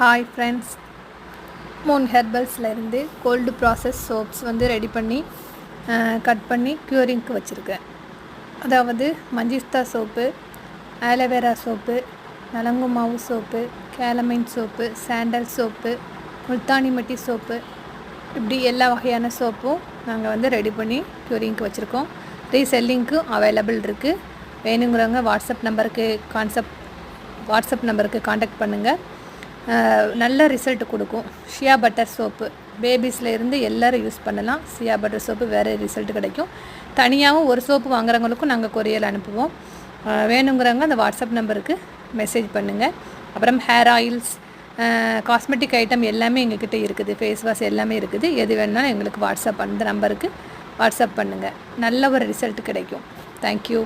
Hi friends, moon ஹெர்பல்ஸ்லேருந்து cold process soaps ready பண்ணி cut பண்ணி க்யூரிங்க்கு வச்சுருக்கேன். அதாவது மஞ்சிஸ்தா சோப்பு, ஆலோவேரா சோப்பு, நலங்கு மாவு soap, calamine soap, sandal soap, Multani மட்டி சோப்பு, இப்படி எல்லா வகையான சோப்பும் நாங்கள் ரெடி பண்ணி க்யூரிங்க்கு வச்சுருக்கோம். ரீசெல்லிங்க்கும் அவைலபிள் இருக்குது. வேணுங்கிறவங்க வாட்ஸ்அப் நம்பருக்கு காண்டாக்ட் பண்ணுங்கள். நல்ல ரிசல்ட் கொடுக்கும். ஷியா பட்டர் சோப்பு பேபிஸில் இருந்து எல்லோரும் யூஸ் பண்ணலாம். ஷியா பட்டர் சோப்பு வேறு ரிசல்ட் கிடைக்கும். தனியாகவும் ஒரு சோப்பு வாங்குறவங்களுக்கும் நாங்கள் கொரியர் அனுப்புவோம். வேணுங்கிறவங்க அந்த வாட்ஸ்அப் நம்பருக்கு மெசேஜ் பண்ணுங்கள். அப்புறம் ஹேர் ஆயில்ஸ், காஸ்மெட்டிக் ஐட்டம் எல்லாமே எங்ககிட்ட இருக்குது. ஃபேஸ் வாஷ் எல்லாமே இருக்குது. எது வேணுனாலும் எங்களுக்கு அந்த நம்பருக்கு வாட்ஸ்அப் பண்ணுங்கள். நல்ல ஒரு ரிசல்ட் கிடைக்கும். தேங்க்யூ.